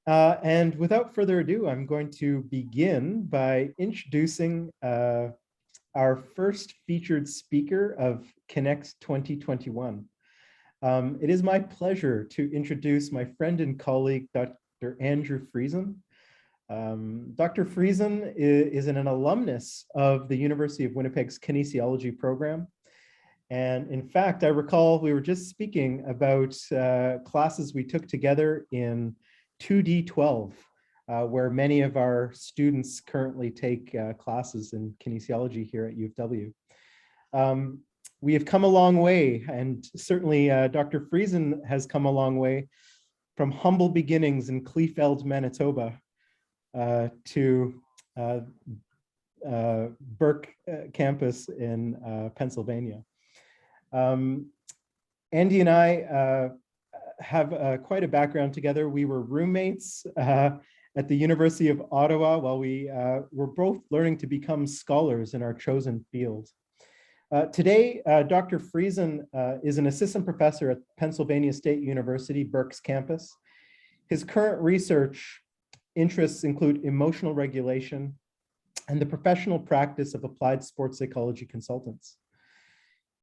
And without further ado, I'm going to begin by introducing our first featured speaker of KINect 2021. It is my pleasure to introduce my friend and colleague, Dr. Andrew Friesen. Dr. Friesen is an alumnus of the University of Winnipeg's kinesiology program. And in fact, I recall we were just speaking about classes we took together in 2D12, where many of our students currently take classes in kinesiology here at U of W. We have come a long way, and certainly Dr. Friesen has come a long way from humble beginnings in Kleefeld, Manitoba, to Burke campus in Pennsylvania. Andy and I have quite a background together. We were roommates at the University of Ottawa while we were both learning to become scholars in our chosen field. Today, Dr. Friesen is an assistant professor at Pennsylvania State University, Berks campus. His current research interests include emotional regulation and the professional practice of applied sports psychology consultants.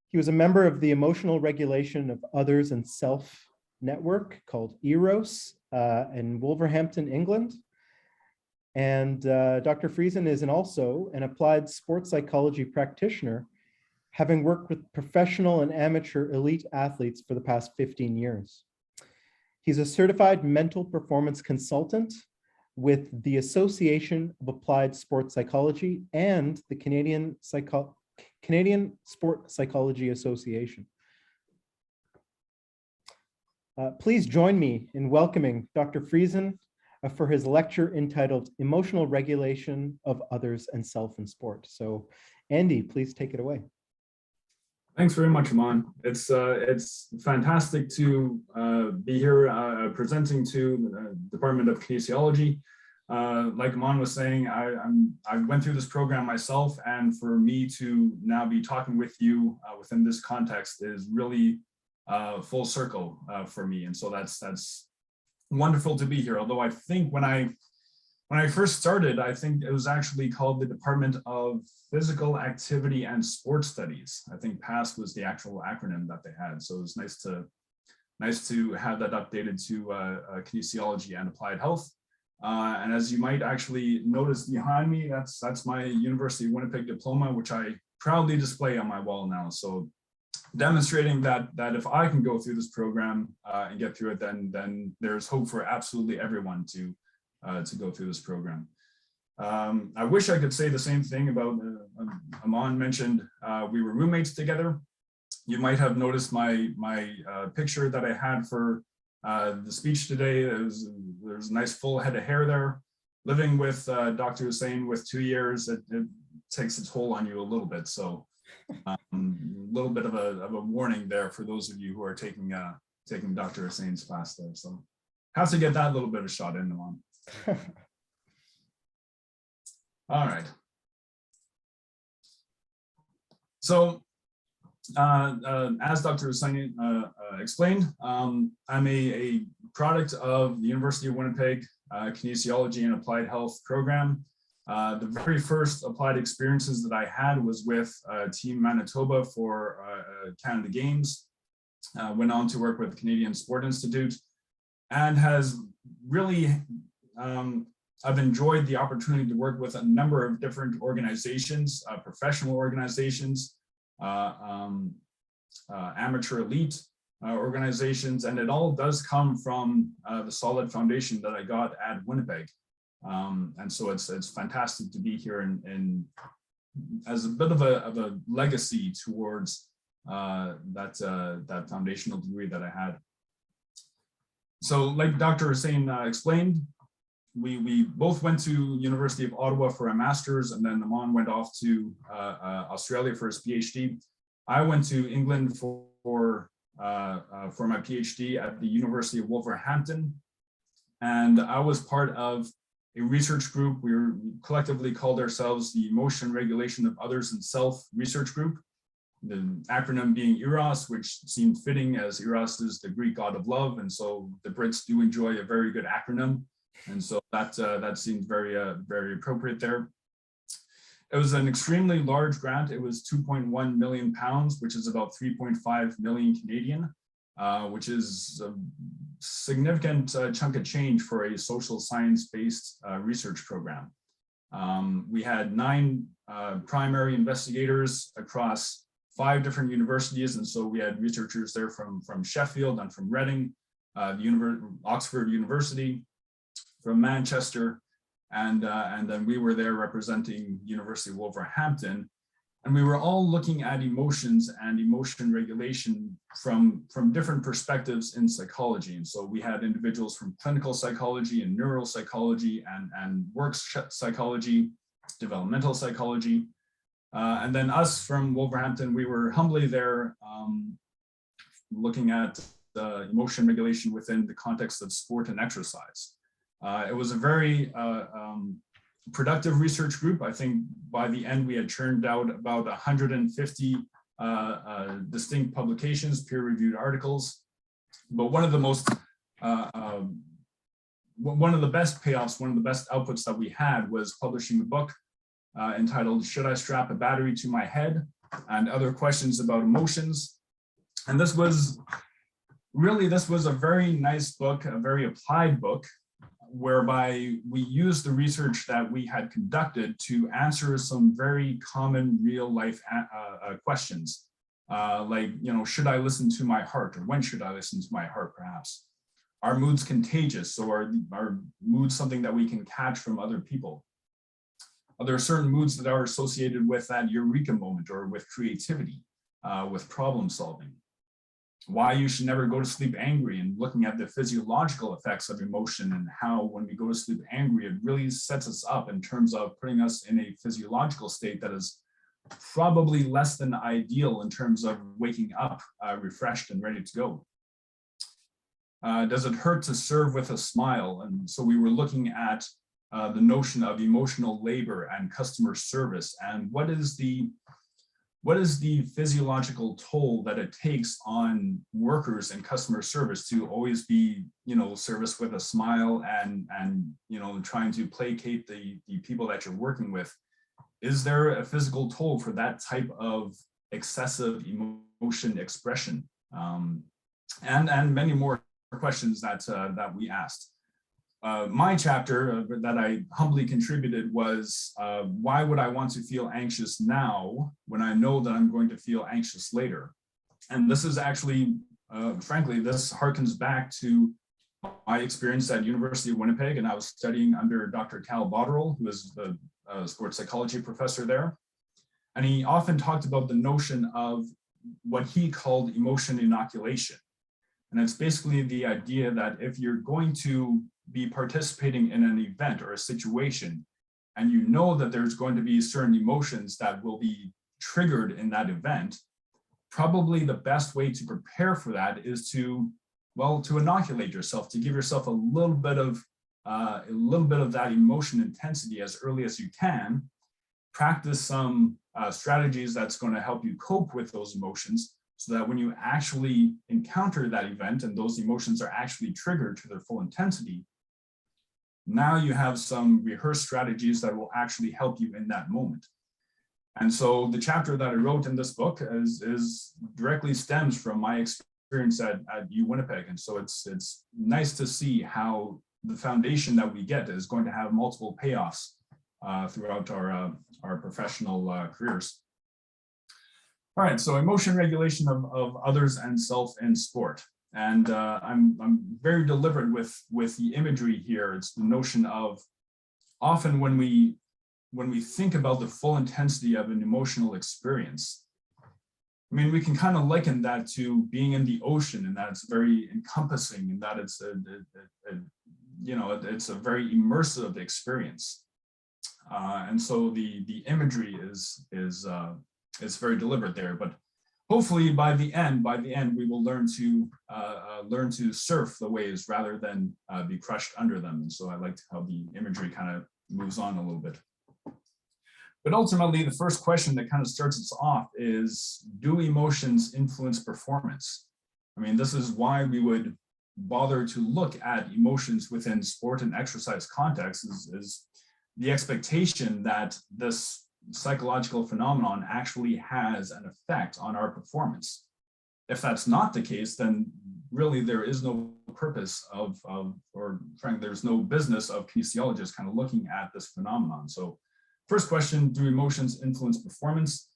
He was a member of the Emotional Regulation of Others and Self network called EROS in Wolverhampton, England. And Dr. Friesen is also an applied sports psychology practitioner, having worked with professional and amateur elite athletes for the past 15 years. He's a certified mental performance consultant with the Association of Applied Sports Psychology and the Canadian Sport Psychology Association. Please join me in welcoming Dr. Friesen for his lecture entitled Emotional Regulation of Others and Self in Sport. So Andy, please take it away. Thanks very much, Aman. It's fantastic to be here presenting to the Department of Kinesiology. Like Aman was saying, I went through this program myself, and for me to now be talking with you within this context is really full circle for me, and so that's wonderful to be here. Although I think when I first started, I think it was actually called the Department of Physical Activity and Sports Studies. I think PASS was the actual acronym that they had, so it was nice to have that updated to kinesiology and applied health. And as you might actually notice behind me, that's my University of Winnipeg diploma, which I proudly display on my wall now. So demonstrating that if I can go through this program and get through it, then there's hope for absolutely everyone to go through this program. I wish I could say the same thing about, Aman mentioned we were roommates together. You might have noticed my picture that I had for the speech today. There's a nice full head of hair there. Living with Dr. Hussein with 2 years, it takes its toll on you a little bit. So a little bit of a warning there for those of you who are taking Dr. Hussein's class there. So have to get that little bit of shot in on. All right. So as Dr. Hussein explained, I'm a product of the University of Winnipeg Kinesiology and Applied Health program. The very first applied experiences that I had was with Team Manitoba for Canada Games. Went on to work with Canadian Sport Institute, and has really, I've enjoyed the opportunity to work with a number of different organizations, professional organizations, amateur elite organizations, and it all does come from the solid foundation that I got at Winnipeg. And so it's fantastic to be here and as a bit of a legacy towards that foundational degree that I had. So like Dr. Hussein explained, we both went to University of Ottawa for a master's, and then Aman went off to Australia for his PhD. I went to England for my PhD at the University of Wolverhampton, and I was part of a research group. We were collectively called ourselves the Emotion Regulation of Others and Self Research Group, the acronym being EROS, which seemed fitting as Eros is the Greek god of love, and so the Brits do enjoy a very good acronym. And so that seemed very appropriate there. It was an extremely large grant. It was 2.1 million pounds, which is about 3.5 million Canadian, which is a significant chunk of change for a social science-based research program. We had 9 primary investigators across 5 different universities, and so we had researchers there from Sheffield and from Reading, Oxford University, from Manchester, and then we were there representing University of Wolverhampton, and we were all looking at emotions and emotion regulation from different perspectives in psychology. And so we had individuals from clinical psychology and neuropsychology and work psychology, developmental psychology, and then us from Wolverhampton. We were humbly there looking at emotion regulation within the context of sport and exercise. It was a very productive research group. I think by the end we had churned out about 150 distinct publications, peer-reviewed articles. But one of the most, one of the best payoffs, one of the best outputs that we had was publishing a book entitled "Should I Strap a Battery to My Head?" and Other Questions About Emotions. And this was a very nice book, a very applied book, whereby we used the research that we had conducted to answer some very common real life questions, like, should I listen to my heart, or when should I listen to my heart, perhaps? Are moods contagious, or are moods something that we can catch from other people? Are there certain moods that are associated with that eureka moment, or with creativity, with problem solving? Why you should never go to sleep angry, and looking at the physiological effects of emotion, and how when we go to sleep angry, it really sets us up in terms of putting us in a physiological state that is probably less than ideal in terms of waking up refreshed and ready to go. Does it hurt to serve with a smile? And so we were looking at the notion of emotional labor and customer service, and what is the physiological toll that it takes on workers in customer service to always be, service with a smile and trying to placate the people that you're working with? Is there a physical toll for that type of excessive emotion expression? And many more questions that we asked. My chapter that I humbly contributed was, why would I want to feel anxious now when I know that I'm going to feel anxious later? And this is actually, frankly, this harkens back to my experience at University of Winnipeg, and I was studying under Dr. Cal Botterill, who is the sports psychology professor there. And he often talked about the notion of what he called emotion inoculation. And it's basically the idea that if you're going to be participating in an event or a situation, and you know that there's going to be certain emotions that will be triggered in that event, probably the best way to prepare for that is to inoculate yourself, to give yourself a little bit of that emotion intensity as early as you can. Practice some strategies that's going to help you cope with those emotions, so that when you actually encounter that event and those emotions are actually triggered to their full intensity, now you have some rehearsed strategies that will actually help you in that moment. And so the chapter that I wrote in this book is directly stems from my experience at UWinnipeg. And so it's nice to see how the foundation that we get is going to have multiple payoffs throughout our professional careers. All right, so emotion regulation of others and self in sport. And I'm very deliberate with the imagery here. It's the notion of, often when we think about the full intensity of an emotional experience, I mean, we can kind of liken that to being in the ocean, and that it's very encompassing, and that it's it's a very immersive experience. And so the imagery is very deliberate there. But hopefully by the end we will learn to surf the waves rather than be crushed under them. And so I liked how the imagery kind of moves on a little bit. But ultimately, the first question that kind of starts us off is, do emotions influence performance? I mean, this is why we would bother to look at emotions within sport and exercise context is the expectation that this psychological phenomenon actually has an effect on our performance. If that's not the case, then really there is no purpose or frankly, there's no business of kinesiologists kind of looking at this phenomenon. So first question, do emotions influence performance?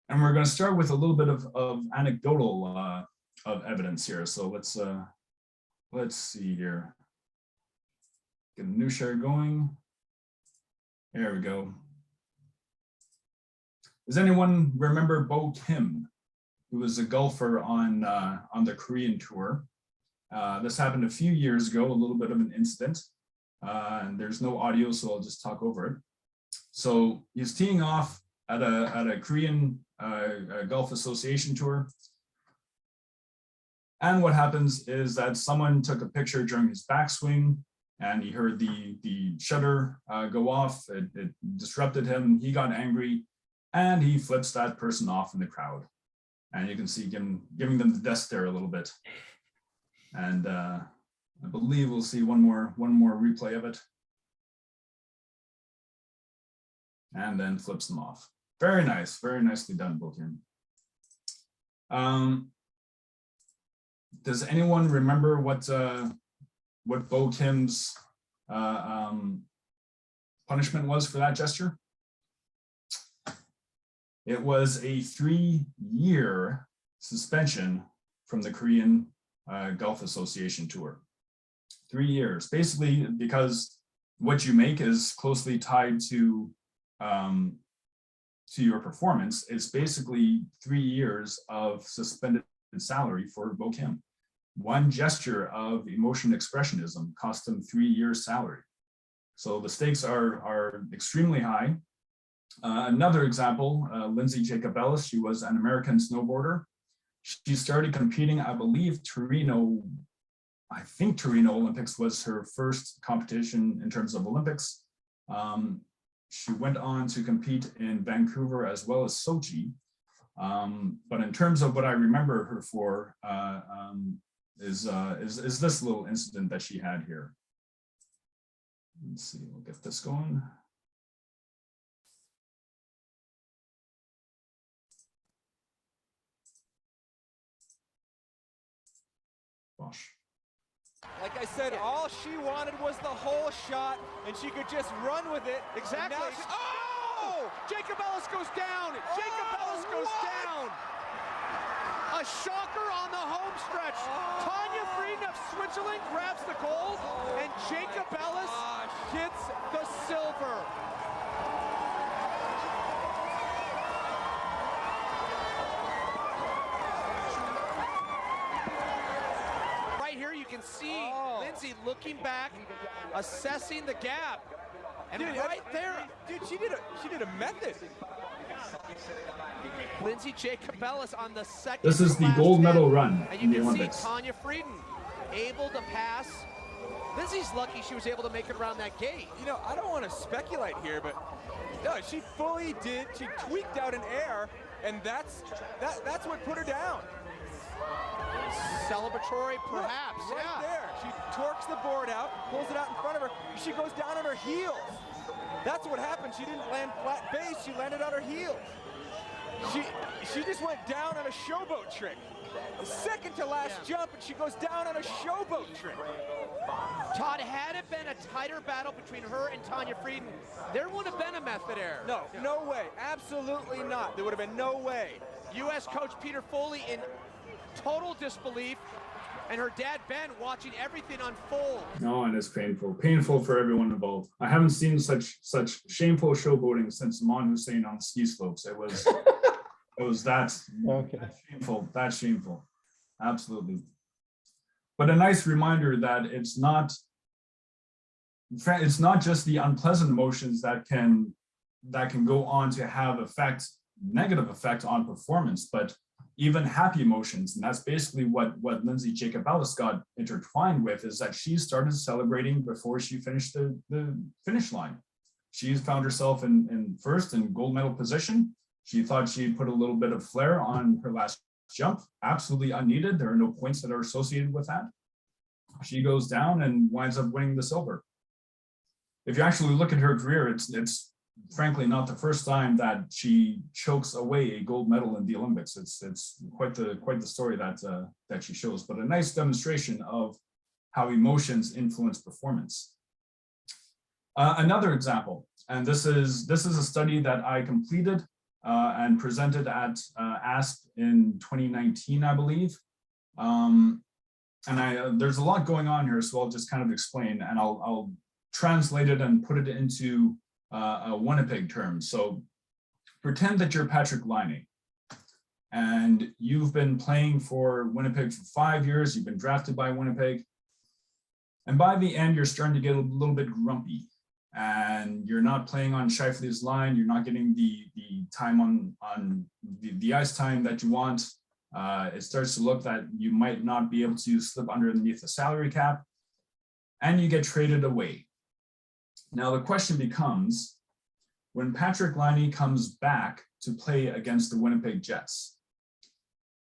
And we're going to start with a little bit of anecdotal of evidence here. So let's see here. Get a new share going. There we go. Does anyone remember Bo Kim, who was a golfer on the Korean tour? This happened a few years ago, a little bit of an incident. And there's no audio, so I'll just talk over it. So he's teeing off at a Korean Golf Association tour. And what happens is that someone took a picture during his backswing, and he heard the shutter go off. It disrupted him. He got angry, and he flips that person off in the crowd. And you can see him giving them the death stare a little bit. And I believe we'll see one more replay of it. And then flips them off. Very nice, very nicely done, Bo Kim. Does anyone remember what Bo Kim's punishment was for that gesture? It was a 3-year suspension from the Korean Golf Association Tour. 3 years, basically, because what you make is closely tied to your performance. It's basically 3 years of suspended salary for Bo Kim. One gesture of emotion expressionism cost him 3 years salary. So the stakes are extremely high. Another example, Lindsay Ellis, she was an American snowboarder. She started competing, I believe Torino Olympics was her first competition in terms of Olympics. She went on to compete in Vancouver as well as Sochi. But in terms of what I remember her for, is this little incident that she had here. Let's see, we'll get this going. Gosh. Like I said, all she wanted was the whole shot, and she could just run with it. Exactly. Oh! Jacob Ellis goes down. Jacob Ellis goes down. A shocker on the home stretch. Tanya Frieden of Switzerland grabs the gold, and Jacob Ellis gets the silver. Right here you can see Lindsay looking back, assessing the gap. And dude, right there, dude, she did a method. Lindsay Ellis on the second. This is the gold medal run and in you the can Olympics. see Tanya Frieden able to pass. Lindsay's lucky she was able to make it around that gate. You know, I don't want to speculate here, but no, she fully did. She tweaked out an air, and that's what put her down. Celebratory, perhaps. Look, right yeah. there. She torques the board out, pulls it out in front of her. She goes down on her heels. That's what happened. She didn't land flat base. She landed on her heels. She just went down on a showboat trick. The second to last jump, and she goes down on a showboat trick. Todd, had it been a tighter battle between her and Tanya Frieden, there would have been a method error. No, no way. Absolutely not. There would have been no way. U.S. coach Peter Foley in total disbelief, and her dad Ben watching everything unfold. No, and it's painful for everyone involved. I haven't seen such shameful showboating since Mon Hussein on ski slopes. It was that shameful, absolutely. But a nice reminder that it's not just the unpleasant emotions that can go on to have negative effect on performance, but even happy emotions. And that's basically what Lindsay Ellis got intertwined with, is that she started celebrating before she finished the finish line. She's found herself in first in gold medal position. She thought she'd put a little bit of flair on her last jump. Absolutely unneeded. There are no points that are associated with that. she goes down and winds up winning the silver. If you actually look at her career, it's frankly not the first time that she chokes away a gold medal in the Olympics. It's quite the story that she shows, but a nice demonstration of how emotions influence performance. Another example, and this is a study that I completed and presented at ASP in 2019, I believe. There's a lot going on here, so I'll just kind of explain, and I'll translate it and put it into a Winnipeg term. So pretend that you're Patrick Laine and you've been playing for Winnipeg for 5 years, you've been drafted by Winnipeg, and by the end you're starting to get a little bit grumpy and you're not playing on Scheifele's line, you're not getting the time on the ice time that you want. It starts to look that you might not be able to slip underneath the salary cap, and you get traded away. Now the question becomes, when Patrick Laine comes back to play against the Winnipeg Jets,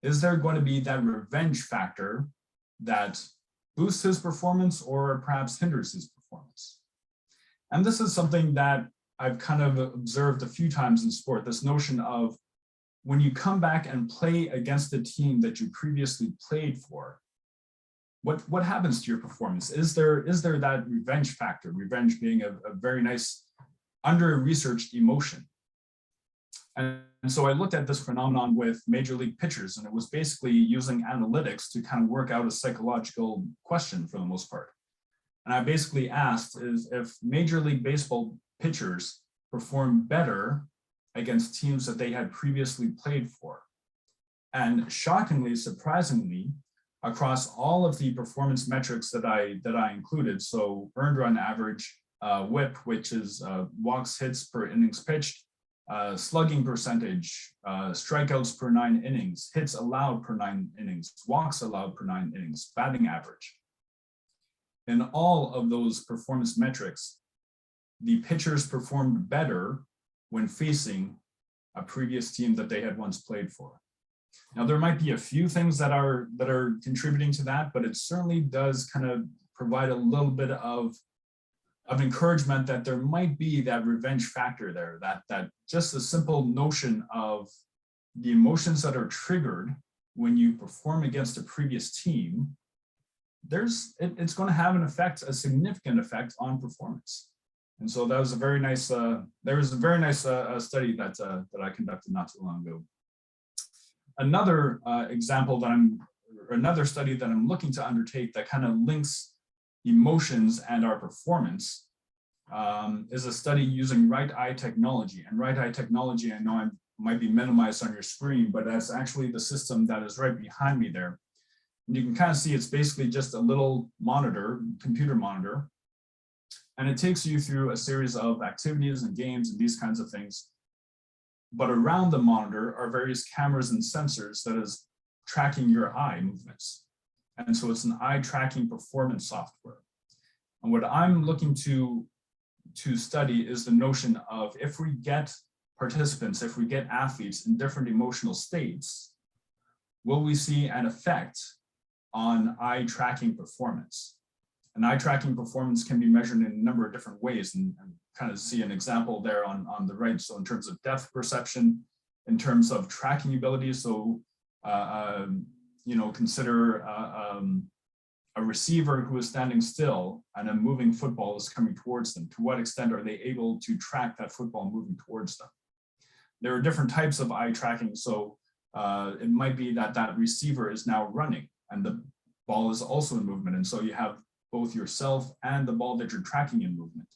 is there going to be that revenge factor that boosts his performance or perhaps hinders his performance? And this is something that I've kind of observed a few times in sport, this notion of when you come back and play against a team that you previously played for, what happens to your performance? Is there that revenge factor, revenge being a very nice under-researched emotion? And so I looked at this phenomenon with major league pitchers, and it was basically using analytics to kind of work out a psychological question for the most part. And I basically asked is if Major League Baseball pitchers perform better against teams that they had previously played for. And shockingly, surprisingly, across all of the performance metrics that I included, so earned run average, WHIP, which is walks, hits per innings pitched, slugging percentage, strikeouts per 9 innings, hits allowed per 9 innings, walks allowed per 9 innings, batting average. In all of those performance metrics, the pitchers performed better when facing a previous team that they had once played for. Now, there might be a few things that are contributing to that, but it certainly does kind of provide a little bit of encouragement that there might be that revenge factor there, that just a simple notion of the emotions that are triggered when you perform against a previous team, it's going to have an effect, a significant effect on performance. And so that was a very nice, study that I conducted not too long ago. Another another study that I'm looking to undertake that kind of links emotions and our performance is a study using right eye technology. And right eye technology, I know I might be minimized on your screen, but that's actually the system that is right behind me there. And you can kind of see it's basically just a little monitor, computer monitor, and it takes you through a series of activities and games and these kinds of things. But around the monitor are various cameras and sensors that is tracking your eye movements. And so it's an eye tracking performance software. And what I'm looking to study is the notion of if we get participants, if we get athletes in different emotional states, will we see an effect on eye tracking performance? And eye tracking performance can be measured in a number of different ways, and kind of see an example there on the right. So in terms of depth perception, in terms of tracking abilities, so consider a receiver who is standing still and a moving football is coming towards them. To what extent are they able to track that football moving towards them? There are different types of eye tracking. So it might be that receiver is now running and the ball is also in movement. And so you have both yourself and the ball that you're tracking in movement.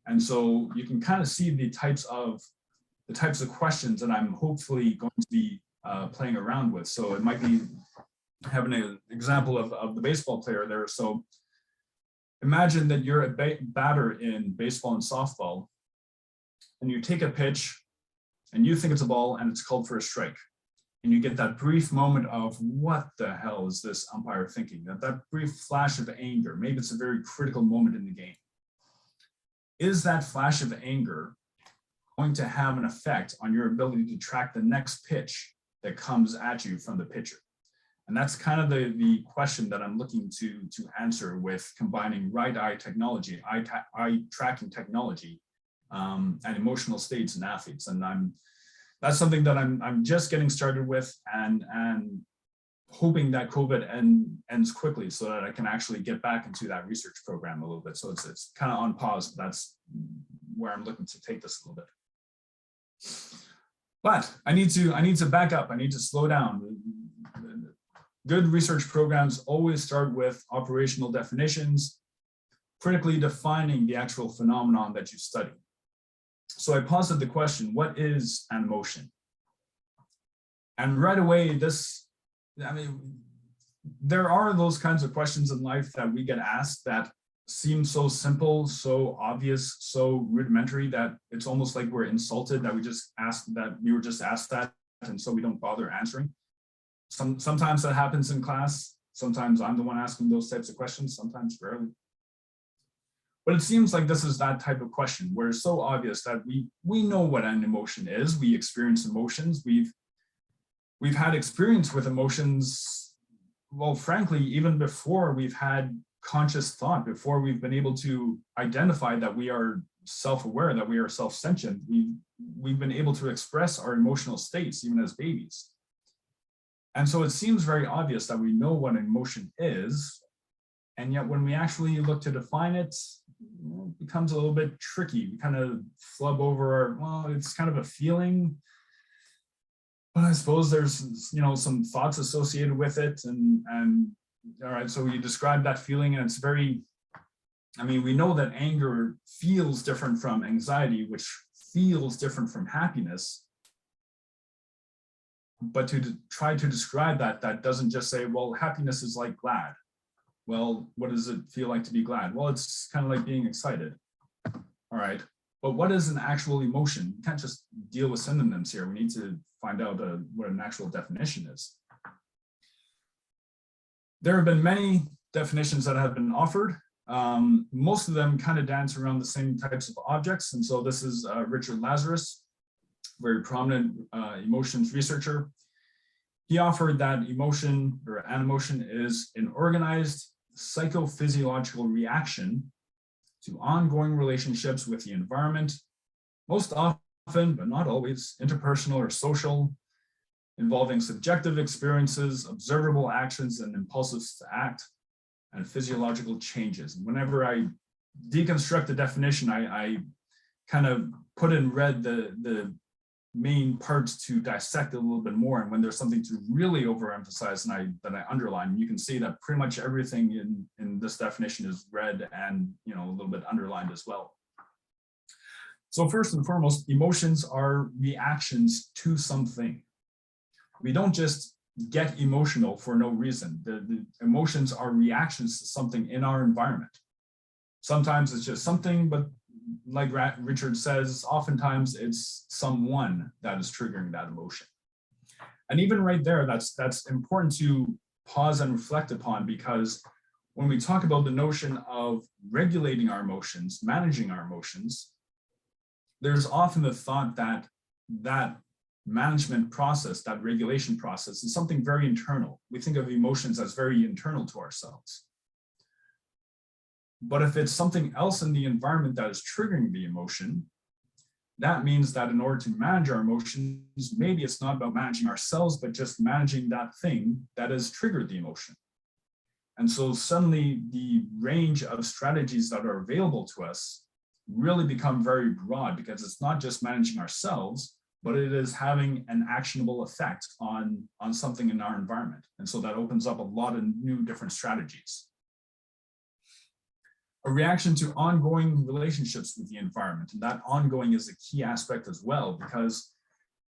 And so you can kind of see the types of questions that I'm hopefully going to be playing around with. So it might be having an example of the baseball player there. So imagine that you're a batter in baseball and softball, and you take a pitch and you think it's a ball and it's called for a strike. And you get that brief moment of what the hell is this umpire thinking? That brief flash of anger, maybe it's a very critical moment in the game. Is that flash of anger going to have an effect on your ability to track the next pitch that comes at you from the pitcher? And that's kind of the question that I'm looking to answer with combining right eye technology, eye tracking technology, and emotional states in athletes. And that's something that I'm just getting started with, and hoping that COVID ends quickly so that I can actually get back into that research program a little bit. So it's kind of on pause, but that's where I'm looking to take this a little bit. But I need to back up. I need to slow down. Good research programs always start with operational definitions, critically defining the actual phenomenon that you study. So I posited the question, what is an emotion? And right away, there are those kinds of questions in life that we get asked that seem so simple, so obvious, so rudimentary that it's almost like we're insulted that we were just asked that, and so we don't bother answering. Sometimes that happens in class. Sometimes I'm the one asking those types of questions, sometimes rarely. But it seems like this is that type of question where it's so obvious that we know what an emotion is. We experience emotions. We've had experience with emotions, well, frankly, even before we've had conscious thought, before we've been able to identify that we are self-aware, that we are self-sentient. We've been able to express our emotional states even as babies. And so it seems very obvious that we know what an emotion is, and yet when we actually look to define it, it becomes a little bit tricky. We kind of flub over it's kind of a feeling, but I suppose there's some thoughts associated with it, and all right, so you describe that feeling, and it's very, we know that anger feels different from anxiety, which feels different from happiness. But to try to describe that doesn't just say, well, happiness is like glad. Well, what does it feel like to be glad? Well, it's kind of like being excited. All right, but what is an actual emotion? We can't just deal with synonyms here. We need to find out what an actual definition is. There have been many definitions that have been offered. Most of them kind of dance around the same types of objects. And so this is Richard Lazarus, very prominent emotions researcher. He offered that emotion, or an emotion, is an organized psychophysiological reaction to ongoing relationships with the environment, most often, but not always, interpersonal or social, involving subjective experiences, observable actions, and impulses to act, and physiological changes. And whenever I deconstruct the definition, I kind of put in red the main parts to dissect it a little bit more. And when there's something to really overemphasize, that I underline, you can see that pretty much everything in this definition is red and a little bit underlined as well. So first and foremost, emotions are reactions to something. We don't just get emotional for no reason. The emotions are reactions to something in our environment. Sometimes it's just something, but like Richard says, oftentimes it's someone that is triggering that emotion. And even right there, that's important to pause and reflect upon, because when we talk about the notion of regulating our emotions, managing our emotions, there's often the thought that that management process, that regulation process, is something very internal. We think of emotions as very internal to ourselves. But if it's something else in the environment that is triggering the emotion, that means that in order to manage our emotions, maybe it's not about managing ourselves, but just managing that thing that has triggered the emotion. And so suddenly the range of strategies that are available to us really become very broad, because it's not just managing ourselves, but it is having an actionable effect on something in our environment. And so that opens up a lot of new different strategies. A reaction to ongoing relationships with the environment. And that ongoing is a key aspect as well, because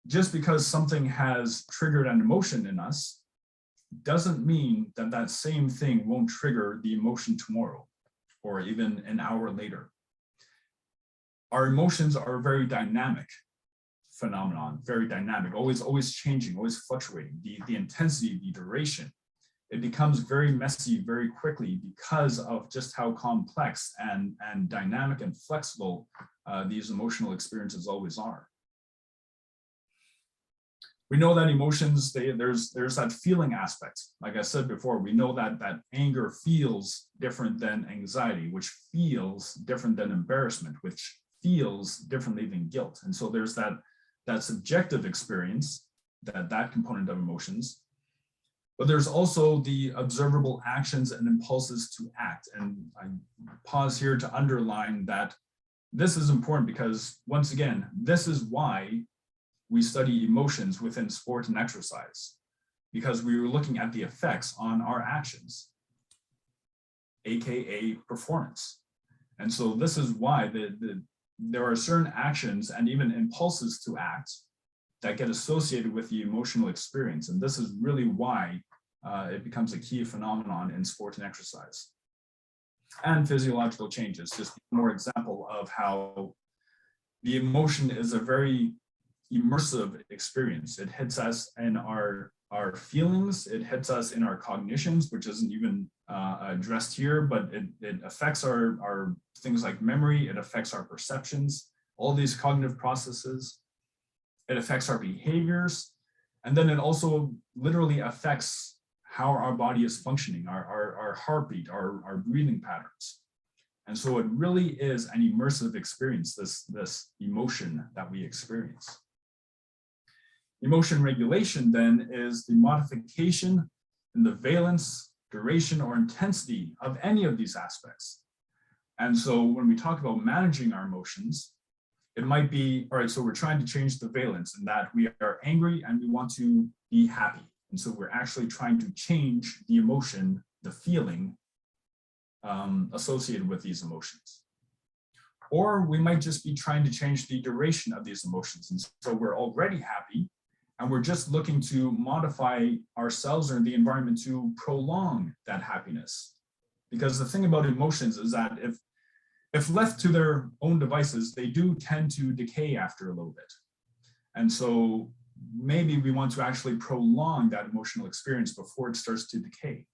just because something has triggered an emotion in us doesn't mean that that same thing won't trigger the emotion tomorrow or even an hour later. Our emotions are a very dynamic phenomenon, very dynamic, always changing, always fluctuating. The intensity, the duration, it becomes very messy very quickly because of just how complex and dynamic and flexible these emotional experiences always are. We know that emotions, there's that feeling aspect. Like I said before, we know that anger feels different than anxiety, which feels different than embarrassment, which feels differently than guilt. And so there's that subjective experience, that component of emotions. But there's also the observable actions and impulses to act. And I pause here to underline that this is important because, once again, this is why we study emotions within sport and exercise, because we were looking at the effects on our actions, AKA performance. And so this is why there are certain actions and even impulses to act that get associated with the emotional experience. And this is really why it becomes a key phenomenon in sport and exercise. And physiological changes, just more example of how the emotion is a very immersive experience. It hits us in our feelings, it hits us in our cognitions, which isn't even addressed here, but it affects our things like memory, it affects our perceptions, all these cognitive processes, it affects our behaviors, and then it also literally affects how our body is functioning, our heartbeat, our breathing patterns. And so it really is an immersive experience, this emotion that we experience. Emotion regulation then is the modification in the valence, duration, or intensity of any of these aspects. And so when we talk about managing our emotions, it might be, all right, so we're trying to change the valence in that we are angry and we want to be happy. And so we're actually trying to change the emotion, the feeling associated with these emotions. Or we might just be trying to change the duration of these emotions. And so we're already happy and we're just looking to modify ourselves or the environment to prolong that happiness. Because the thing about emotions is that if left to their own devices, they do tend to decay after a little bit. And so maybe we want to actually prolong that emotional experience before it starts to decay.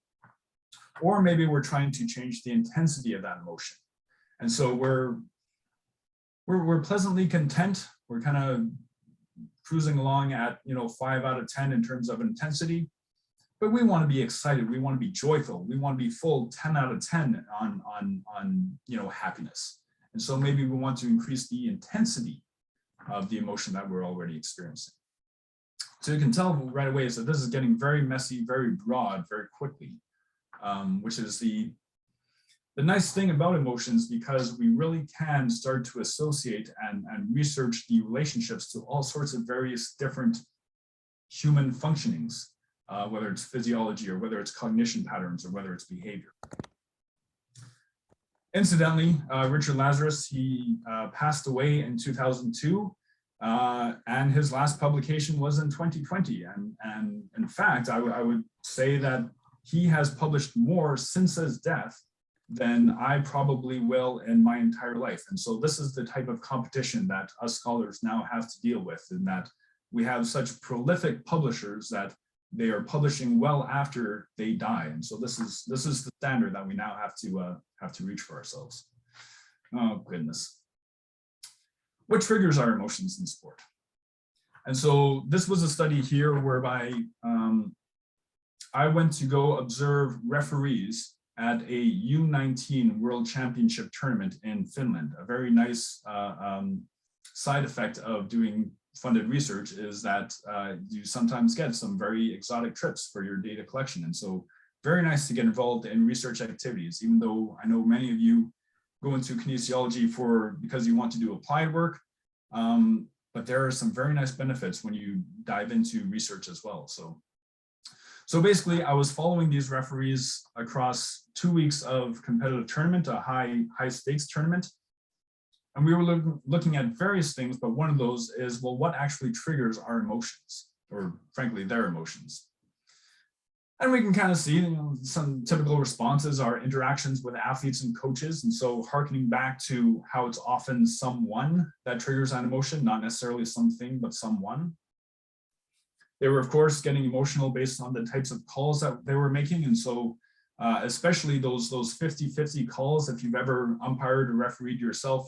Or maybe we're trying to change the intensity of that emotion. And so we're pleasantly content. We're kind of cruising along at 5 out of 10 in terms of intensity, but we want to be excited. We want to be joyful. We want to be full 10 out of 10 on happiness. And so maybe we want to increase the intensity of the emotion that we're already experiencing. So you can tell right away is that this is getting very messy, very broad, very quickly, which is the nice thing about emotions, because we really can start to associate and research the relationships to all sorts of various different human functionings, whether it's physiology or whether it's cognition patterns or whether it's behavior. Incidentally, Richard Lazarus, he passed away in 2002. And his last publication was in 2020. And in fact, I would say that he has published more since his death than I probably will in my entire life. And so this is the type of competition that us scholars now have to deal with, in that we have such prolific publishers that they are publishing well after they die. And so this is the standard that we now have to reach for ourselves. Oh, goodness. What triggers our emotions in sport? And so this was a study here whereby I went to go observe referees at a U19 World Championship tournament in Finland. A very nice side effect of doing funded research is that you sometimes get some very exotic trips for your data collection. And so very nice to get involved in research activities, even though I know many of you go into kinesiology because you want to do applied work, but there are some very nice benefits when you dive into research as well. So basically, I was following these referees across 2 weeks of competitive tournament, a high stakes tournament, and we were looking at various things, but one of those is, well, what actually triggers our emotions, or frankly, their emotions? And we can kind of see some typical responses are interactions with athletes and coaches. And so hearkening back to how it's often someone that triggers an emotion, not necessarily something, but someone. They were, of course, getting emotional based on the types of calls that they were making. And so especially those 50-50 calls, if you've ever umpired or refereed yourself,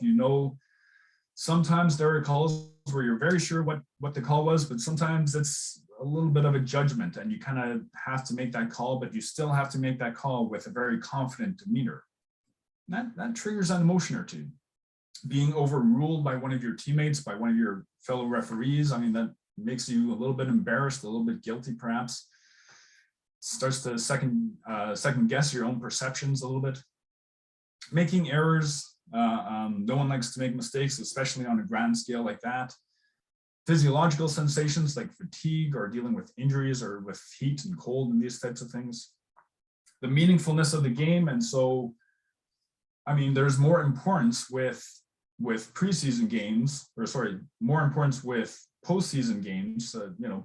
sometimes there are calls where you're very sure what the call was, but sometimes it's a little bit of a judgment and you kind of have to make that call, but you still have to make that call with a very confident demeanor. That triggers an emotion or two. Being overruled by one of your teammates, by one of your fellow referees, I mean, that makes you a little bit embarrassed, a little bit guilty perhaps. Starts to second guess your own perceptions a little bit. Making errors, no one likes to make mistakes, especially on a grand scale like that. Physiological sensations like fatigue or dealing with injuries or with heat and cold and these types of things. The meaningfulness of the game. And so, I mean, there's more importance with preseason games, or sorry, more importance with postseason games,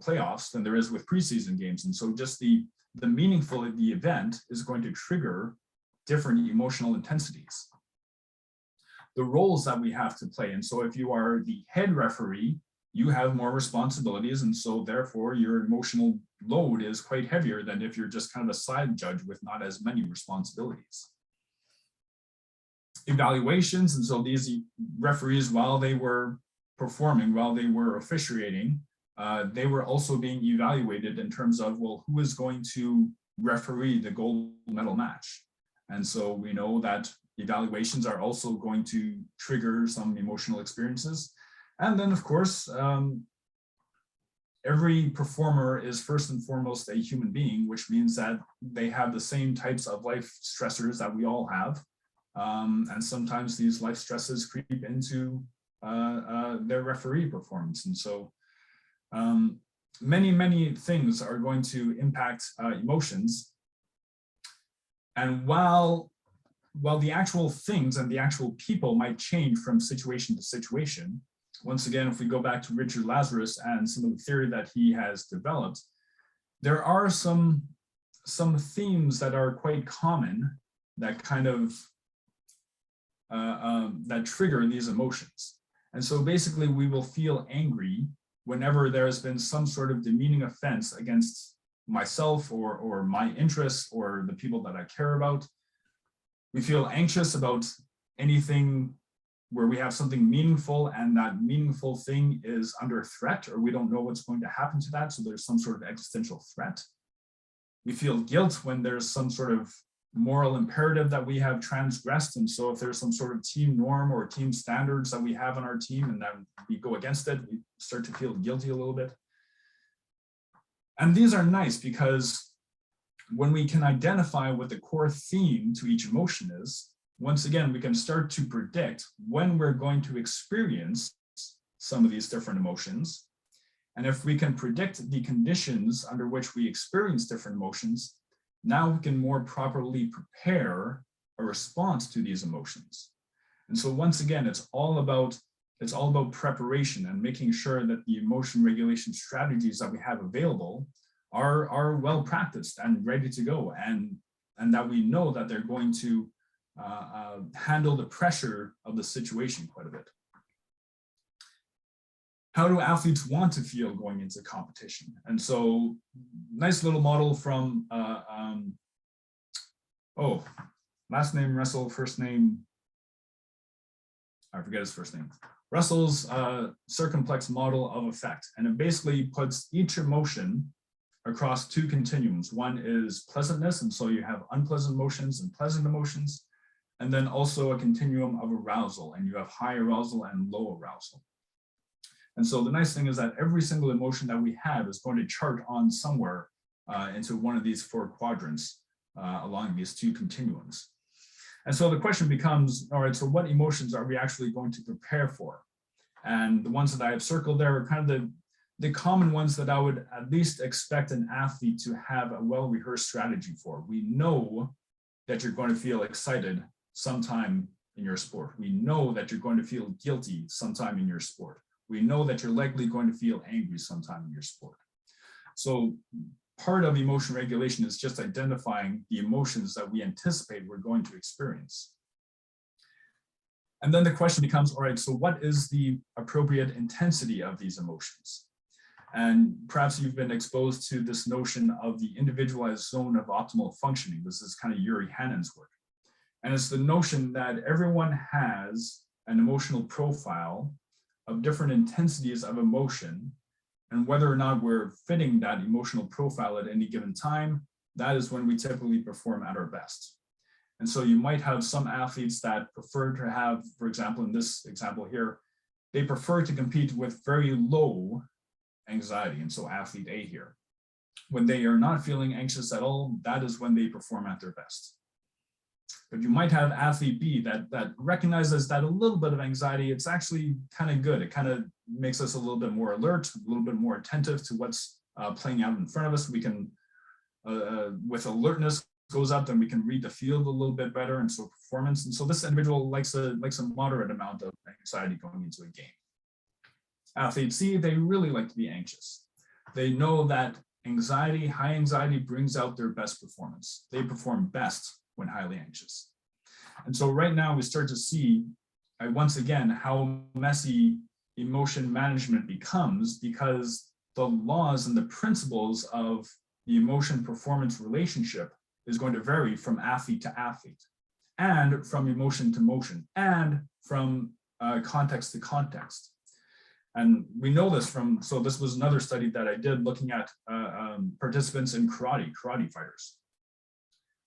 playoffs, than there is with preseason games. And so just the meaningful of the event is going to trigger different emotional intensities. The roles that we have to play. And so if you are the head referee, you have more responsibilities. And so therefore your emotional load is quite heavier than if you're just kind of a side judge with not as many responsibilities. Evaluations. And so these referees, while they were performing, while they were officiating, they were also being evaluated in terms of, well, who is going to referee the gold medal match? And so we know that evaluations are also going to trigger some emotional experiences. And then, of course, every performer is first and foremost a human being, which means that they have the same types of life stressors that we all have. And sometimes these life stresses creep into their referee performance. And so many things are going to impact emotions. And while the actual things and the actual people might change from situation to situation, once again, if we go back to Richard Lazarus and some of the theory that he has developed, there are some themes that are quite common that kind of that trigger these emotions. And so basically we will feel angry whenever there has been some sort of demeaning offense against myself or my interests or the people that I care about. We feel anxious about anything where we have something meaningful and that meaningful thing is under threat, or we don't know what's going to happen to that, so there's some sort of existential threat. We feel guilt when there's some sort of moral imperative that we have transgressed, and so if there's some sort of team norm or team standards that we have on our team and that we go against it, we start to feel guilty a little bit. And these are nice because when we can identify what the core theme to each emotion is, once again, we can start to predict when we're going to experience some of these different emotions. And if we can predict the conditions under which we experience different emotions, now we can more properly prepare a response to these emotions. And so once again, it's all about preparation and making sure that the emotion regulation strategies that we have available are well practiced and ready to go, and that we know that they're going to handle the pressure of the situation quite a bit. How do athletes want to feel going into competition? And so, nice little model from, last name Russell, first name, I forget his first name. Russell's Circumplex model of effect. And it basically puts each emotion across two continuums. One is pleasantness, and so you have unpleasant emotions and pleasant emotions, and then also a continuum of arousal, and you have high arousal and low arousal. And so the nice thing is that every single emotion that we have is going to chart on somewhere into one of these four quadrants along these two continuums. And so the question becomes, all right, so what emotions are we actually going to prepare for? And the ones that I have circled there are kind of the common ones that I would at least expect an athlete to have a well-rehearsed strategy for. We know that you're going to feel excited sometime in your sport. We know that you're going to feel guilty sometime in your sport. We know that you're likely going to feel angry sometime in your sport. So part of emotion regulation is just identifying the emotions that we anticipate we're going to experience. And then the question becomes, all right, so what is the appropriate intensity of these emotions? And perhaps you've been exposed to this notion of the individualized zone of optimal functioning. This is kind of Yuri Hannon's work. And it's the notion that everyone has an emotional profile of different intensities of emotion, and whether or not we're fitting that emotional profile at any given time, that is when we typically perform at our best. And so you might have some athletes that prefer to have, for example, in this example here, they prefer to compete with very low anxiety. And so athlete A here, when they are not feeling anxious at all, that is when they perform at their best. But you might have athlete B that recognizes that a little bit of anxiety, it's actually kind of good. It kind of makes us a little bit more alert, a little bit more attentive to what's playing out in front of us. We can, with alertness goes up, then we can read the field a little bit better, and so performance. And so this individual likes a moderate amount of anxiety going into a game. Athlete C, they really like to be anxious. They know that anxiety, high anxiety brings out their best performance. They perform best when highly anxious. And so right now we start to see, once again, how messy emotion management becomes, because the laws and the principles of the emotion performance relationship is going to vary from athlete to athlete, and from emotion to motion, and from context to context. And we know this from, so this was another study that I did looking at participants in karate fighters.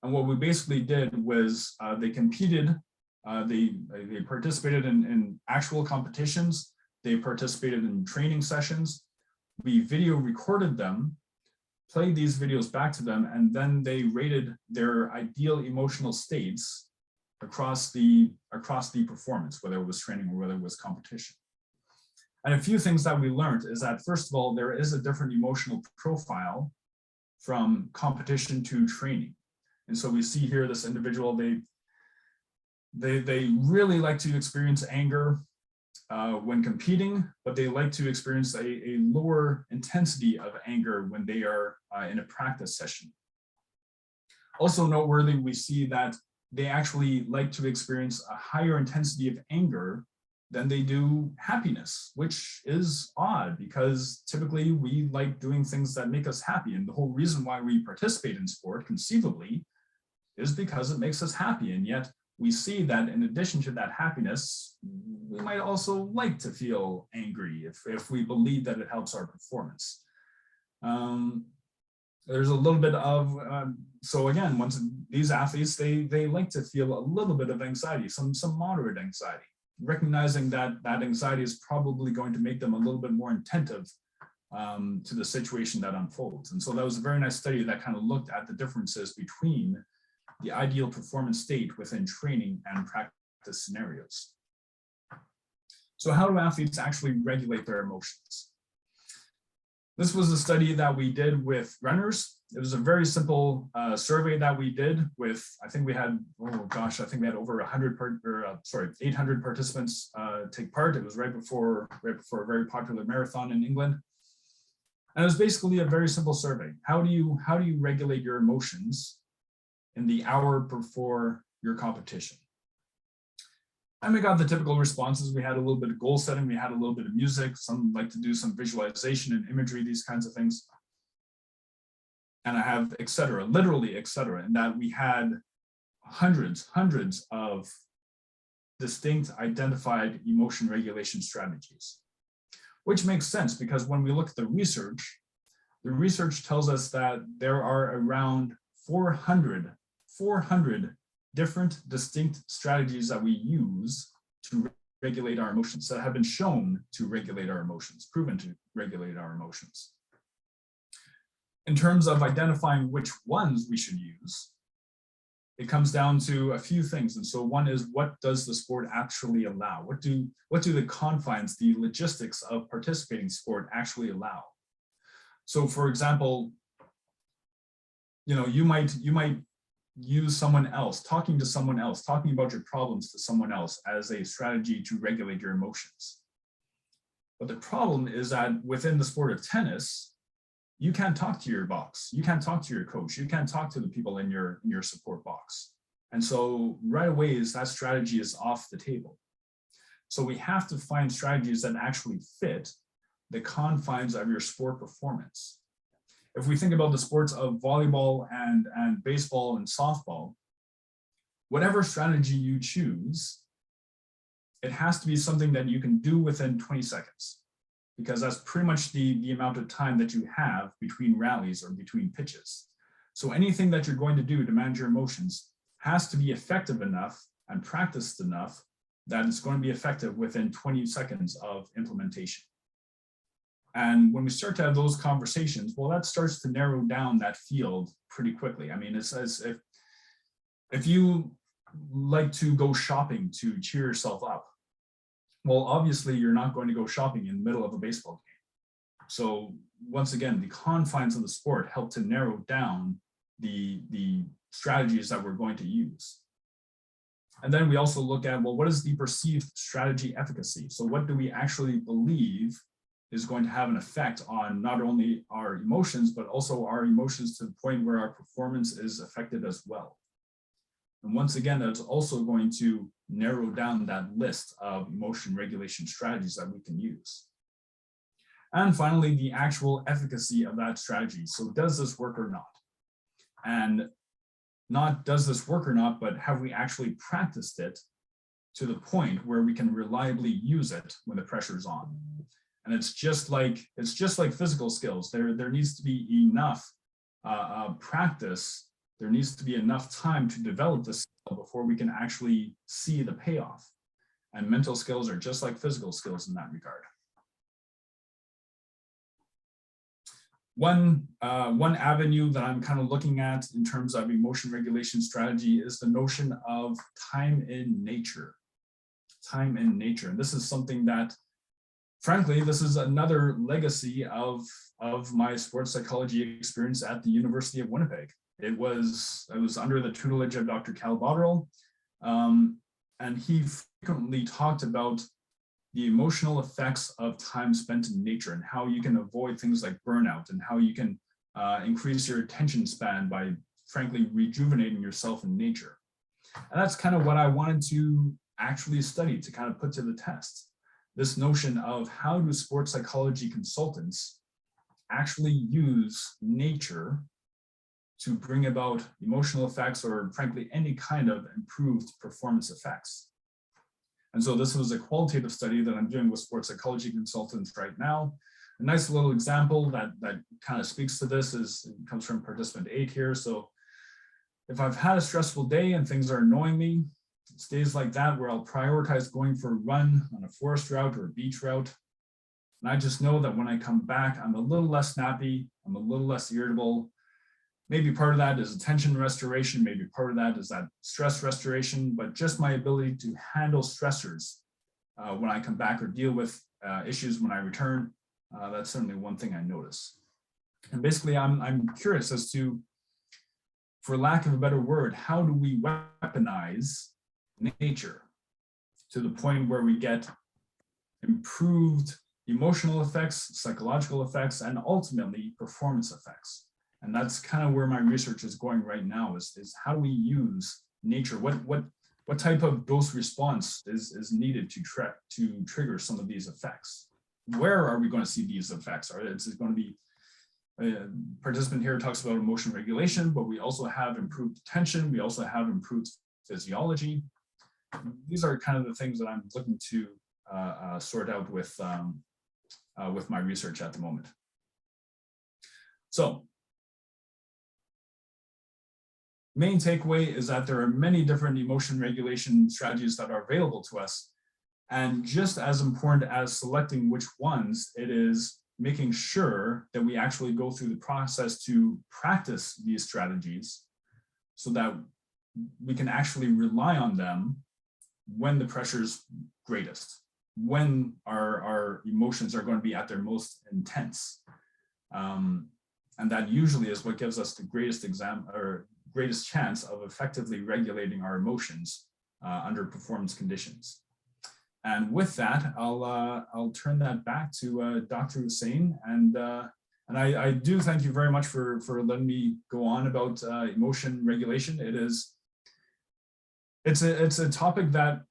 And what we basically did was they competed, they participated in actual competitions, they participated in training sessions. We video recorded them, played these videos back to them, and then they rated their ideal emotional states across the performance, whether it was training or whether it was competition. And a few things that we learned is that, first of all, there is a different emotional profile from competition to training. And so we see here this individual, they really like to experience anger when competing, but they like to experience a lower intensity of anger when they are in a practice session. Also noteworthy, we see that they actually like to experience a higher intensity of anger than they do happiness, which is odd because typically we like doing things that make us happy. And the whole reason why we participate in sport conceivably is because it makes us happy. And yet we see that in addition to that happiness, we might also like to feel angry if we believe that it helps our performance. There's a little bit of, so again, once these athletes, they like to feel a little bit of anxiety, some moderate anxiety, recognizing that that anxiety is probably going to make them a little bit more attentive to the situation that unfolds. And so that was a very nice study that kind of looked at the differences between the ideal performance state within training and practice scenarios. So how do athletes actually regulate their emotions? This was a study that we did with runners. It was a very simple survey that we did with, I think we had, oh gosh, I think we had over 800 participants take part. It was right before a very popular marathon in England. And it was basically a very simple survey. How do you regulate your emotions in the hour before your competition? And we got the typical responses. We had a little bit of goal setting. We had a little bit of music. Some like to do some visualization and imagery, these kinds of things. And I have et cetera, literally et cetera, in that we had hundreds of distinct identified emotion regulation strategies, which makes sense because when we look at the research tells us that there are around 400 different distinct strategies that we use to regulate our emotions that have been shown to regulate our emotions, proven to regulate our emotions. In terms of identifying which ones we should use, it comes down to a few things. And so one is, what does the sport actually allow? What do the confines, the logistics of participating sport actually allow? So for example, you might use someone else, talking about your problems to someone else as a strategy to regulate your emotions. But the problem is that within the sport of tennis, you can't talk to your box, you can't talk to your coach, you can't talk to the people in your support box. And so right away that strategy is off the table. So we have to find strategies that actually fit the confines of your sport performance. If we think about the sports of volleyball and baseball and softball, whatever strategy you choose, it has to be something that you can do within 20 seconds, because that's pretty much the amount of time that you have between rallies or between pitches. So anything that you're going to do to manage your emotions has to be effective enough and practiced enough that it's going to be effective within 20 seconds of implementation. And when we start to have those conversations, well, that starts to narrow down that field pretty quickly. I mean, it's as if you like to go shopping to cheer yourself up, well, obviously you're not going to go shopping in the middle of a baseball game. So once again, the confines of the sport help to narrow down the strategies that we're going to use. And then we also look at, well, what is the perceived strategy efficacy? So what do we actually believe is going to have an effect on not only our emotions, but also our emotions to the point where our performance is affected as well. And once again, that's also going to narrow down that list of emotion regulation strategies that we can use. And finally, the actual efficacy of that strategy. So does this work or not? And not does this work or not, but have we actually practiced it to the point where we can reliably use it when the pressure is on? And it's just like physical skills. There needs to be enough practice. There needs to be enough time to develop this skill before we can actually see the payoff. And mental skills are just like physical skills in that regard. One avenue that I'm kind of looking at in terms of emotion regulation strategy is the notion of time in nature. Time in nature. And this is something that, frankly, this is another legacy of my sports psychology experience at the University of Winnipeg. I was under the tutelage of Dr. Cal Botterill, and he frequently talked about the emotional effects of time spent in nature and how you can avoid things like burnout and how you can increase your attention span by, frankly, rejuvenating yourself in nature. And that's kind of what I wanted to actually study, to kind of put to the test. This notion of how do sports psychology consultants actually use nature to bring about emotional effects or, frankly, any kind of improved performance effects. And so this was a qualitative study that I'm doing with sports psychology consultants right now. A nice little example that kind of speaks to this comes from participant 8 here. So if I've had a stressful day and things are annoying me, it's days like that where I'll prioritize going for a run on a forest route or a beach route. And I just know that when I come back, I'm a little less snappy, I'm a little less irritable. Maybe part of that is attention restoration, maybe part of that is that stress restoration, but just my ability to handle stressors when I come back or deal with issues when I return, that's certainly one thing I notice. And basically, I'm curious as to, for lack of a better word, how do we weaponize nature to the point where we get improved emotional effects, psychological effects, and ultimately performance effects? And that's kind of where my research is going right now, is how do we use nature? What type of dose response is needed to trigger some of these effects? Where are we going to see these effects? Is it going to be, a participant here talks about emotion regulation, but we also have improved attention. We also have improved physiology. These are kind of the things that I'm looking to sort out with my research at the moment. So, main takeaway is that there are many different emotion regulation strategies that are available to us. And just as important as selecting which ones, it is making sure that we actually go through the process to practice these strategies so that we can actually rely on them when the pressure's greatest, when our emotions are going to be at their most intense. And that usually is what gives us the greatest chance of effectively regulating our emotions under performance conditions. And with that, I'll turn that back to Dr. Hussain. And I do thank you very much for letting me go on about emotion regulation. It's a topic that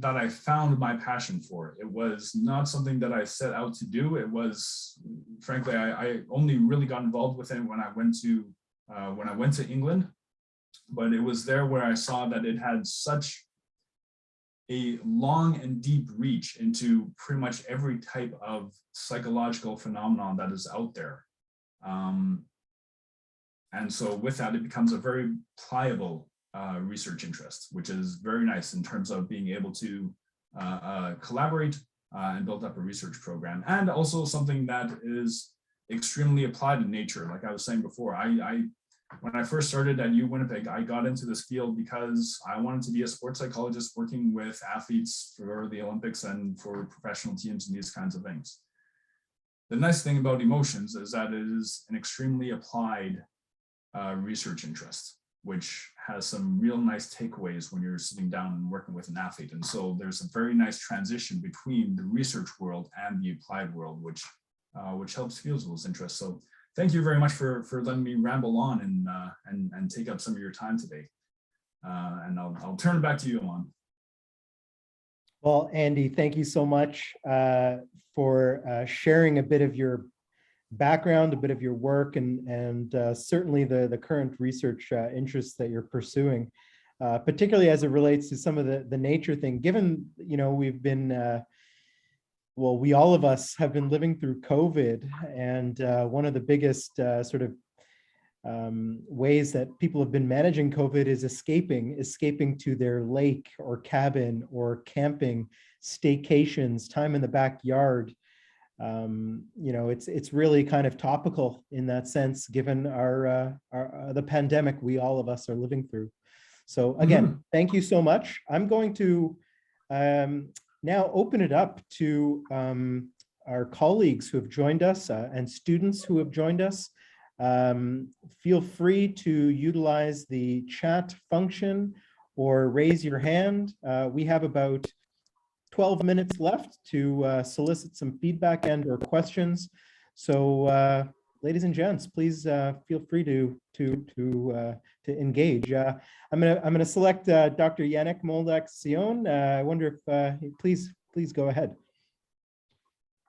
I found my passion for. It was not something that I set out to do. It was, frankly, I only really got involved with it when I went to England. But it was there where I saw that it had such a long and deep reach into pretty much every type of psychological phenomenon that is out there. And so with that, it becomes a very pliable research interest, which is very nice in terms of being able to collaborate and build up a research program, and also something that is extremely applied in nature. Like I was saying before, when I first started at UWinnipeg, I got into this field because I wanted to be a sports psychologist working with athletes for the Olympics and for professional teams and these kinds of things. The nice thing about emotions is that it is an extremely applied research interest, which has some real nice takeaways when you're sitting down and working with an athlete. And so there's a very nice transition between the research world and the applied world, which helps fuel those interests. So thank you very much for letting me ramble on and take up some of your time today. And I'll turn it back to you, Alon. Well, Andy, thank you so much for sharing a bit of your background, a bit of your work, and certainly the current research interests that you're pursuing, particularly as it relates to some of the nature thing. Given, we've been, well, we all of us have been living through COVID, and one of the biggest sort of ways that people have been managing COVID is escaping to their lake or cabin or camping, staycations, time in the backyard. It's really kind of topical in that sense, given the pandemic we all of us are living through. So again, thank you so much. I'm going to now open it up to our colleagues who have joined us and students who have joined us. Feel free to utilize the chat function or raise your hand. We have about 12 minutes left to solicit some feedback and or questions. So ladies and gents, please feel free to engage. I'm gonna select Dr. Yannick Moldak-Sion. I wonder if please go ahead.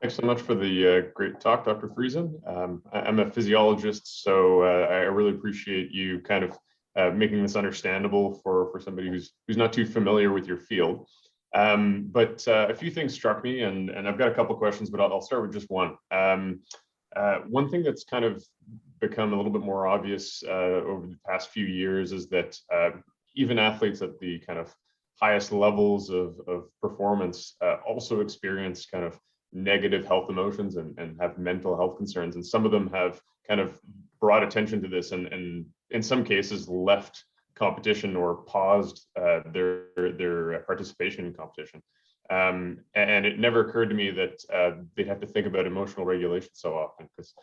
Thanks so much for the great talk, Dr. Friesen. I'm a physiologist, so I really appreciate you kind of making this understandable for somebody who's not too familiar with your field. But a few things struck me, and I've got a couple questions, but I'll start with just one. One thing that's kind of become a little bit more obvious over the past few years is that even athletes at the kind of highest levels of performance also experience kind of negative health emotions and have mental health concerns. And some of them have kind of brought attention to this and in some cases left competition or paused their participation in competition. And it never occurred to me that they'd have to think about emotional regulation so often, because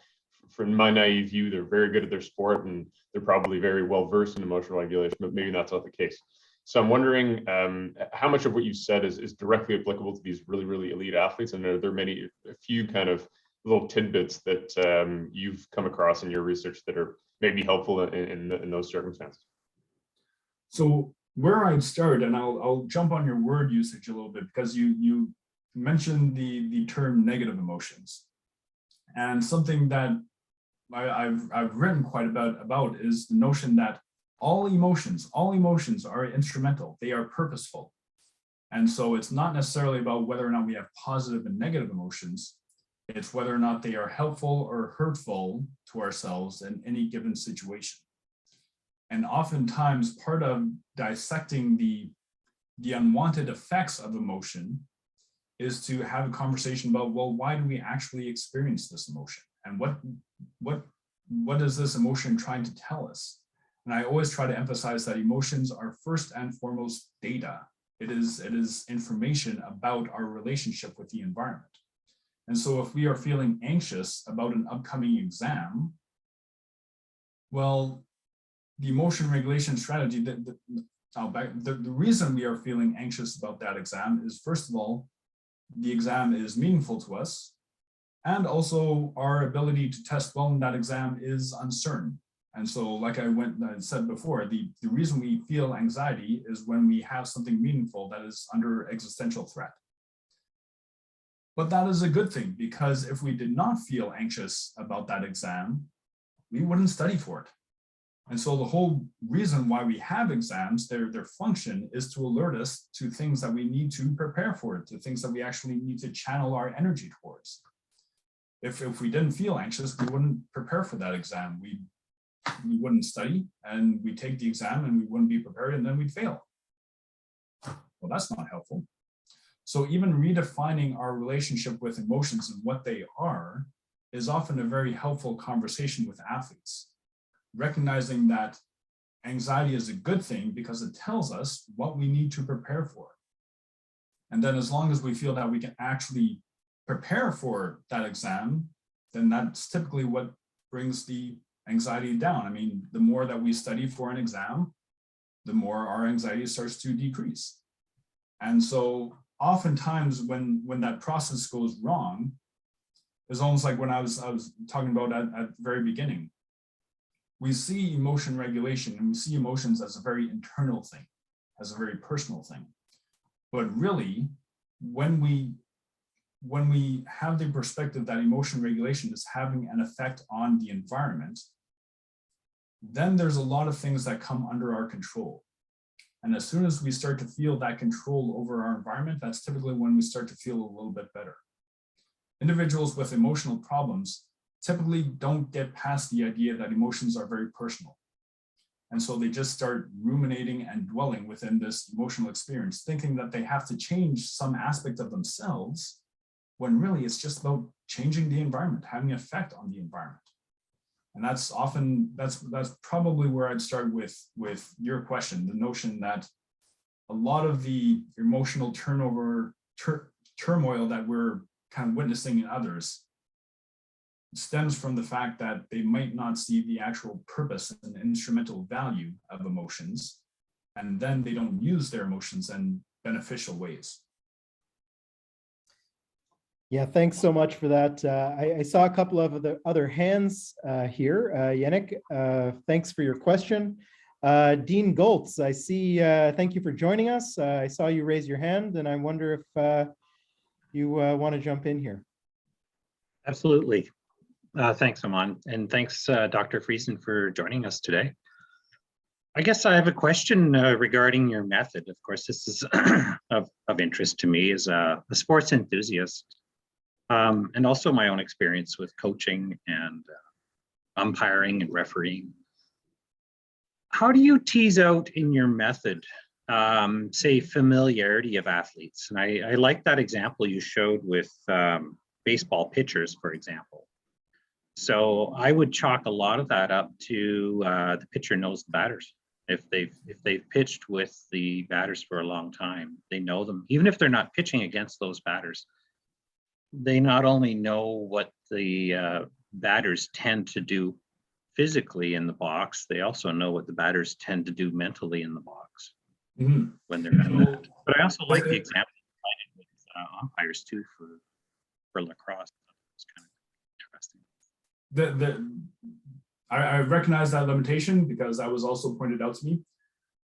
from my naive view, they're very good at their sport and they're probably very well versed in emotional regulation, but maybe that's not the case. So I'm wondering how much of what you said is directly applicable to these really, really elite athletes, and are there a few kind of little tidbits that you've come across in your research that are maybe helpful in those circumstances? So where I'd start, and I'll jump on your word usage a little bit, because you mentioned the term negative emotions, and something that I've written quite about is the notion that all emotions are instrumental. They are purposeful. And so it's not necessarily about whether or not we have positive and negative emotions. It's whether or not they are helpful or hurtful to ourselves in any given situation. And oftentimes part of dissecting the unwanted effects of emotion is to have a conversation about, well, why do we actually experience this emotion? And what is this emotion trying to tell us? And I always try to emphasize that emotions are first and foremost data. It is information about our relationship with the environment. And so if we are feeling anxious about an upcoming exam, well, the emotion regulation strategy, the reason we are feeling anxious about that exam is, first of all, the exam is meaningful to us, and also our ability to test well in that exam is uncertain. And so, like I said before, the reason we feel anxiety is when we have something meaningful that is under existential threat. But that is a good thing, because if we did not feel anxious about that exam, we wouldn't study for it. And so the whole reason why we have exams, their function is to alert us to things that we need to prepare for, to things that we actually need to channel our energy towards. If we didn't feel anxious, we wouldn't prepare for that exam. We wouldn't study, and we take the exam and we wouldn't be prepared, and then we'd fail. Well, that's not helpful. So even redefining our relationship with emotions and what they are is often a very helpful conversation with athletes. Recognizing that anxiety is a good thing because it tells us what we need to prepare for. And then as long as we feel that we can actually prepare for that exam, then that's typically what brings the anxiety down. I mean, the more that we study for an exam, the more our anxiety starts to decrease. And so oftentimes when that process goes wrong, it's almost like when I was talking about at the very beginning. We see emotion regulation and we see emotions as a very internal thing, as a very personal thing. But really, when we have the perspective that emotion regulation is having an effect on the environment, then there's a lot of things that come under our control. And as soon as we start to feel that control over our environment, that's typically when we start to feel a little bit better. Individuals with emotional problems typically don't get past the idea that emotions are very personal. And so they just start ruminating and dwelling within this emotional experience, thinking that they have to change some aspect of themselves, when really it's just about changing the environment, having an effect on the environment. And that's probably where I'd start with your question, the notion that a lot of the emotional turmoil that we're kind of witnessing in others stems from the fact that they might not see the actual purpose and instrumental value of emotions, and then they don't use their emotions in beneficial ways. Yeah, thanks so much for that. I saw a couple of other hands here. Yannick, thanks for your question. Dean Goltz, I see, thank you for joining us. I saw you raise your hand, and I wonder if you want to jump in here. Absolutely. Thanks, Aman, and thanks, Dr. Friesen, for joining us today. I guess I have a question regarding your method. Of course, this is of interest to me as a sports enthusiast, and also my own experience with coaching and umpiring and refereeing. How do you tease out in your method, say, familiarity of athletes? And I like that example you showed with baseball pitchers, for example. So I would chalk a lot of that up to the pitcher knows the batters. If they've pitched with the batters for a long time, they know them. Even if they're not pitching against those batters, they not only know what the batters tend to do physically in the box, they also know what the batters tend to do mentally in the box when they're at that. But I also like the example with umpires too for lacrosse. It's kind of interesting. I recognize that limitation because that was also pointed out to me.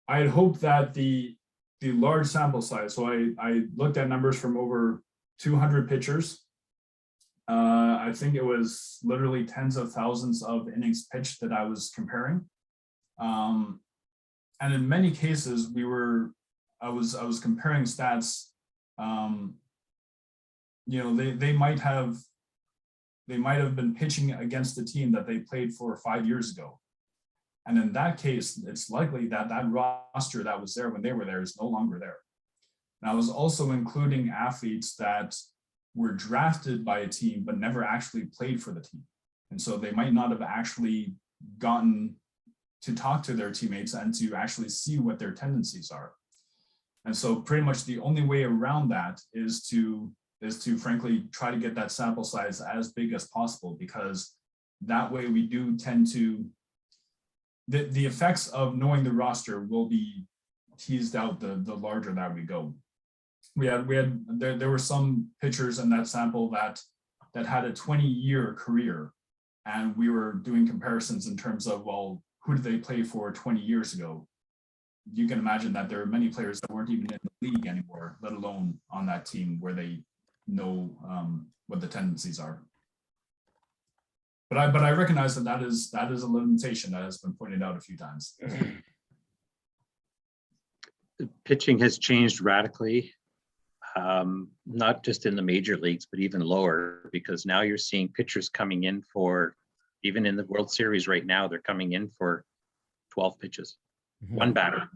I had hoped that the large sample size, so I looked at numbers from over 200 pitchers. I think it was literally tens of thousands of innings pitched that I was comparing. And in many cases, I was comparing stats. You know, they might have been pitching against a team that they played for 5 years ago. And in that case, it's likely that that roster that was there when they were there is no longer there. And I was also including athletes that were drafted by a team, but never actually played for the team. And so they might not have actually gotten to talk to their teammates and to actually see what their tendencies are. And so pretty much the only way around that is to frankly try to get that sample size as big as possible, because that way we do tend to, the effects of knowing the roster will be teased out the larger that we go. There were some pitchers in that sample that had a 20-year career, and we were doing comparisons in terms of, well, who did they play for 20 years ago? You can imagine that there are many players that weren't even in the league anymore, let alone on that team where they know what the tendencies are. But I recognize that is a limitation that has been pointed out a few times. Pitching has changed radically, not just in the major leagues, but even lower, because now you're seeing pitchers coming in for, even in the World Series right now, they're coming in for 12 pitches, one batter,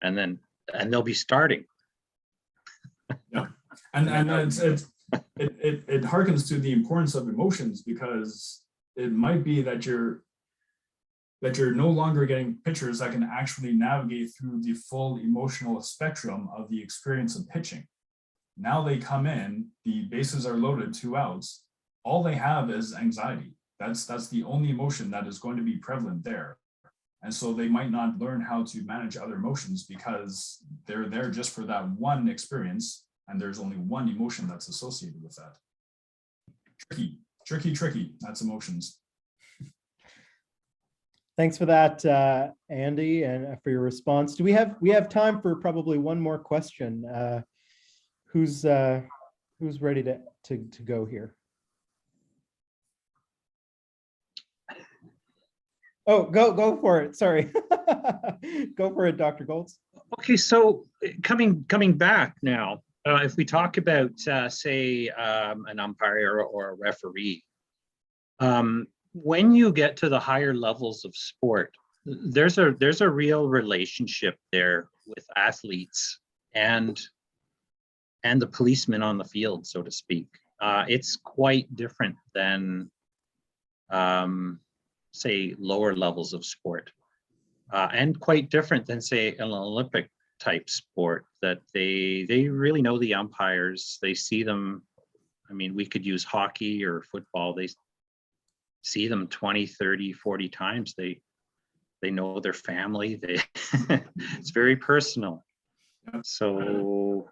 and they'll be starting. Yeah, and it harkens to the importance of emotions, because it might be that you're no longer getting pitchers that can actually navigate through the full emotional spectrum of the experience of pitching. Now they come in, the bases are loaded, 2 outs. All they have is anxiety. That's the only emotion that is going to be prevalent there. And so they might not learn how to manage other emotions because they're there just for that one experience, and there's only one emotion that's associated with that. Tricky, that's emotions. Thanks for that, Andy, and for your response. Do we have time for probably one more question? Who's ready to go here? Oh, go for it. Sorry. Go for it, Dr. Goltz. Okay, so coming back now, if we talk about, say, an umpire or a referee, when you get to the higher levels of sport, there's a real relationship there with athletes and the policemen on the field, so to speak. It's quite different than, say, lower levels of sport, and quite different than, say, an Olympic type sport, that they really know the umpires. They see them. I mean, we could use hockey or football. They see them 20, 30, 40 times. They know their family. It's very personal. So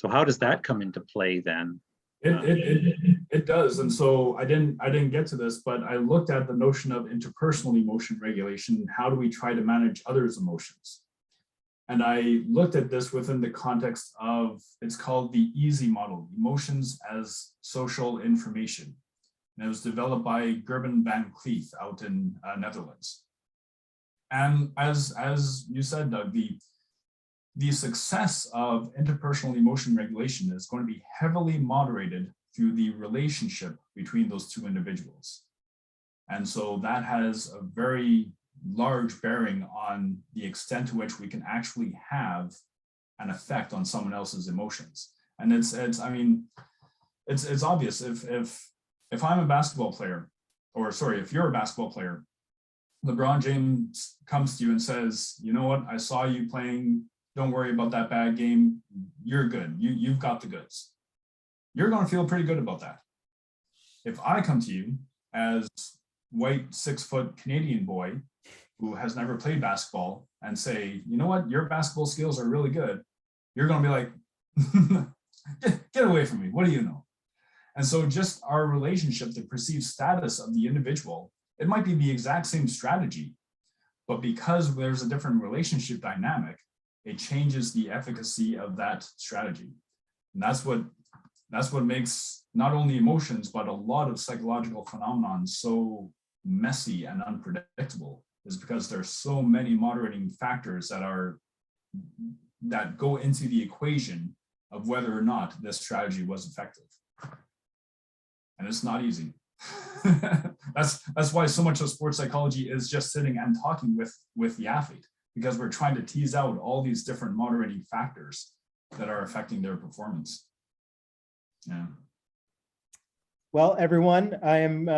how does that come into play then? It does. And so I didn't get to this, but I looked at the notion of interpersonal emotion regulation. How do we try to manage others' emotions? And I looked at this within the context of, it's called the EASY model, emotions as social information. And it was developed by Gerben van Cleef out in Netherlands. And as you said, Doug, the success of interpersonal emotion regulation is going to be heavily moderated through the relationship between those two individuals. And so that has a very large bearing on the extent to which we can actually have an effect on someone else's emotions. And it's obvious. If I'm a basketball player, or sorry, if you're a basketball player, LeBron James comes to you and says, you know what, I saw you playing, don't worry about that bad game, you're good, you've got the goods. You're going to feel pretty good about that. If I come to you as white 6-foot Canadian boy who has never played basketball and say, you know what, your basketball skills are really good, you're going to be like, get away from me, what do you know? And so just our relationship, the perceived status of the individual, it might be the exact same strategy, but because there's a different relationship dynamic, it changes the efficacy of that strategy. And that's what makes not only emotions, but a lot of psychological phenomenon so messy and unpredictable, is because there's so many moderating factors that go into the equation of whether or not this strategy was effective. And it's not easy. That's why so much of sports psychology is just sitting and talking with the athlete, because we're trying to tease out all these different moderating factors that are affecting their performance. Yeah. Well, everyone, I am